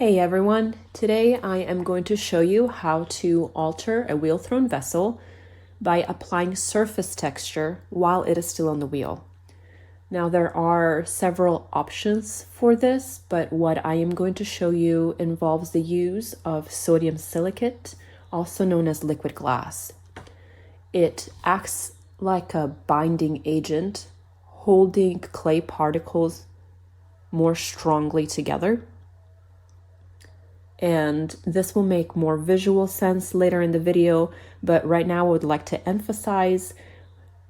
Hey everyone, today I am going to show you how to alter a wheel thrown vessel by applying surface texture while it is still on the wheel. Now there are several options for this, but what I am going to show you involves the use of sodium silicate, also known as liquid glass. It acts like a binding agent, holding clay particles more strongly together. And this will make more visual sense later in the video, but right now I would like to emphasize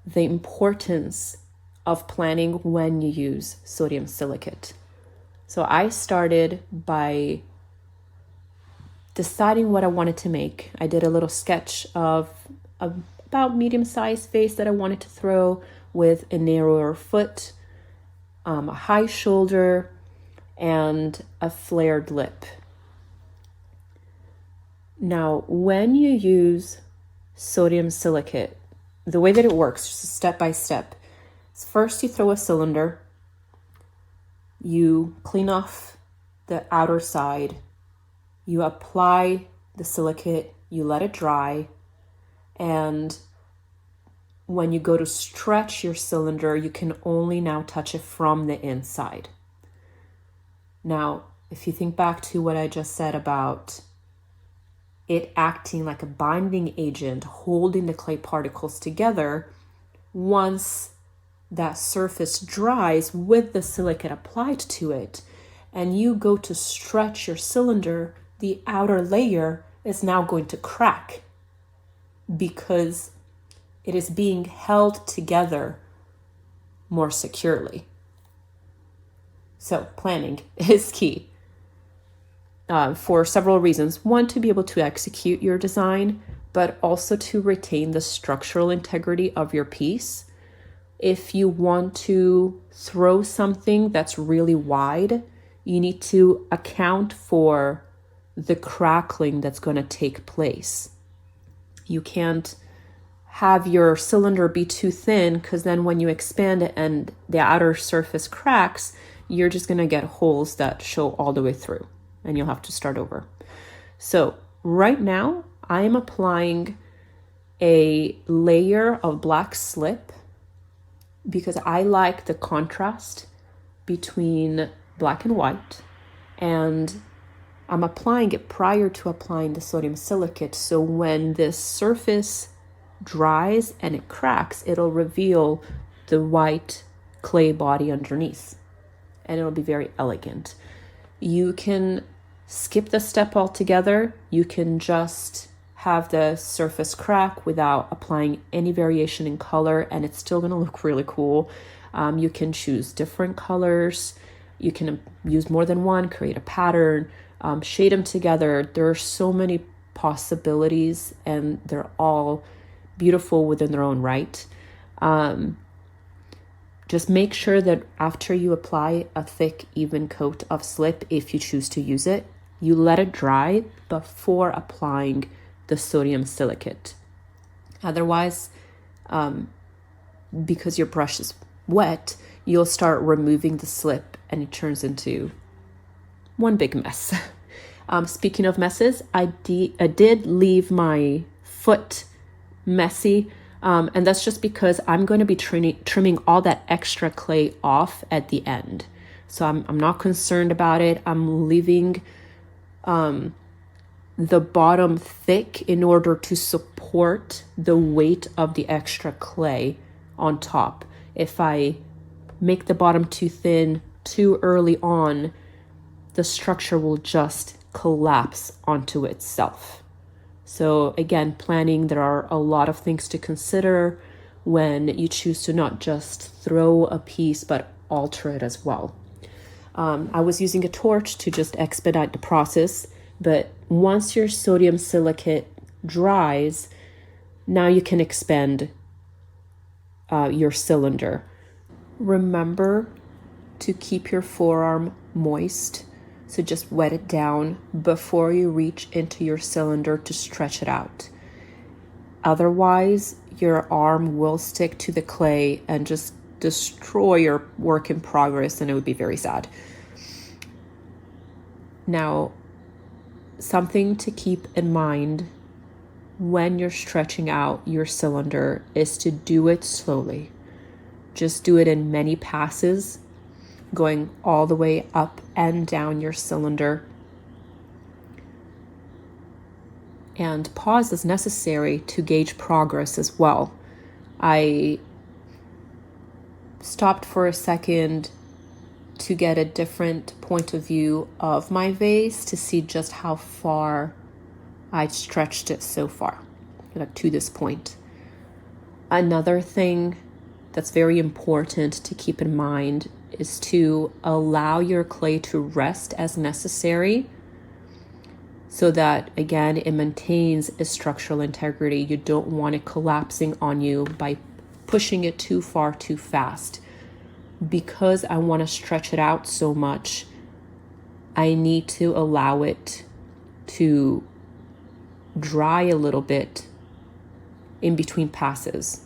the importance of planning when you use sodium silicate. So I started by deciding what I wanted to make. I did a little sketch of about medium-sized vase that I wanted to throw with a narrower foot, a high shoulder, and a flared lip. Now, when you use sodium silicate, the way that it works, just step by step, is first you throw a cylinder, you clean off the outer side, you apply the silicate, you let it dry, and when you go to stretch your cylinder, you can only now touch it from the inside. Now, if you think back to what I just said about it acting like a binding agent, holding the clay particles together, once that surface dries with the silicate applied to it, and you go to stretch your cylinder, the outer layer is now going to crack because it is being held together more securely. So planning is key. For several reasons. One, to be able to execute your design, but also to retain the structural integrity of your piece. If you want to throw something that's really wide, you need to account for the crackling that's going to take place. You can't have your cylinder be too thin, because then when you expand it and the outer surface cracks, you're just going to get holes that show all the way through, and you'll have to start over. So right now I am applying a layer of black slip because I like the contrast between black and white, and I'm applying it prior to applying the sodium silicate. So when this surface dries and it cracks, it'll reveal the white clay body underneath, and it'll be very elegant. You can skip the step altogether. You can just have the surface crack without applying any variation in color, and it's still going to look really cool. You can choose different colors. You can use more than one, create a pattern, shade them together. There are so many possibilities, and they're all beautiful within their own right. Just make sure that after you apply a thick, even coat of slip, if you choose to use it, you let it dry before applying the sodium silicate. Otherwise, because your brush is wet, you'll start removing the slip and it turns into one big mess. Speaking of messes, I did leave my foot messy. And that's just because I'm going to be trimming all that extra clay off at the end. So I'm not concerned about it. I'm leaving the bottom thick in order to support the weight of the extra clay on top. If I make the bottom too thin too early on, the structure will just collapse onto itself. So again, planning, there are a lot of things to consider when you choose to not just throw a piece, but alter it as well. I was using a torch to just expedite the process, but once your sodium silicate dries, now you can expand your cylinder. Remember to keep your forearm moist. So just wet it down before you reach into your cylinder to stretch it out. Otherwise, your arm will stick to the clay and just destroy your work in progress, and it would be very sad. Now, something to keep in mind when you're stretching out your cylinder is to do it slowly. Just do it in many passes, going all the way up and down your cylinder. And pause as necessary to gauge progress as well. I stopped for a second to get a different point of view of my vase to see just how far I'd stretched it so far, like to this point. Another thing that's very important to keep in mind is to allow your clay to rest as necessary so that, again, it maintains its structural integrity. You don't want it collapsing on you by pushing it too far too fast. Because I want to stretch it out so much, I need to allow it to dry a little bit in between passes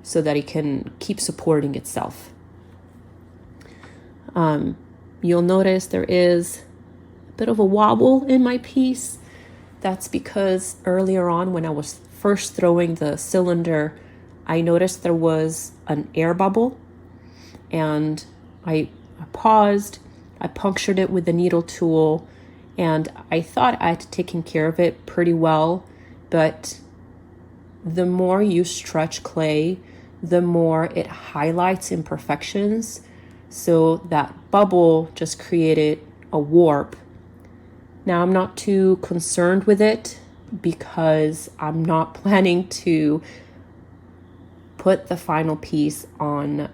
so that it can keep supporting itself. You'll notice there is a bit of a wobble in my piece. That's because earlier on when I was first throwing the cylinder, I noticed there was an air bubble, and I paused, I punctured it with the needle tool, and I thought I'd taken care of it pretty well, but the more you stretch clay, the more it highlights imperfections. So that bubble just created a warp. Now I'm not too concerned with it because I'm not planning to put the final piece on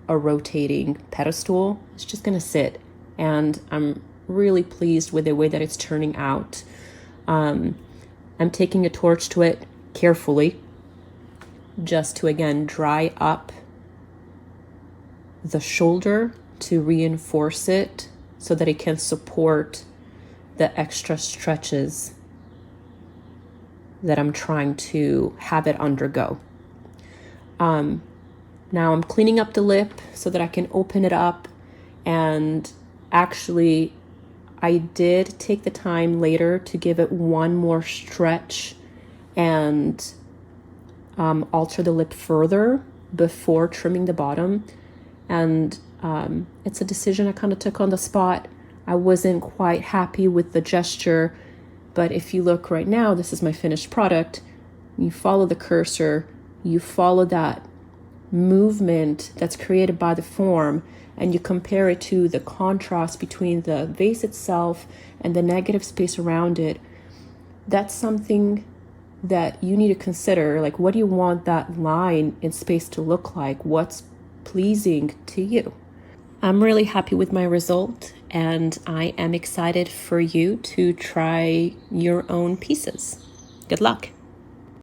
a rotating pedestal. It's just gonna sit, and I'm really pleased with the way that it's turning out. I'm taking a torch to it carefully just to again dry up the shoulder to reinforce it so that it can support the extra stretches that I'm trying to have it undergo. Now I'm cleaning up the lip so that I can open it up, and actually I did take the time later to give it one more stretch and alter the lip further before trimming the bottom. And it's a decision I kind of took on the spot. I wasn't quite happy with the gesture, but if you look right now, this is my finished product. You follow the cursor, you follow that movement that's created by the form, and you compare it to the contrast between the vase itself and the negative space around it. That's something that you need to consider. Like, what do you want that line in space to look like? What's pleasing to you? I'm really happy with my result, and I am excited for you to try your own pieces. Good luck.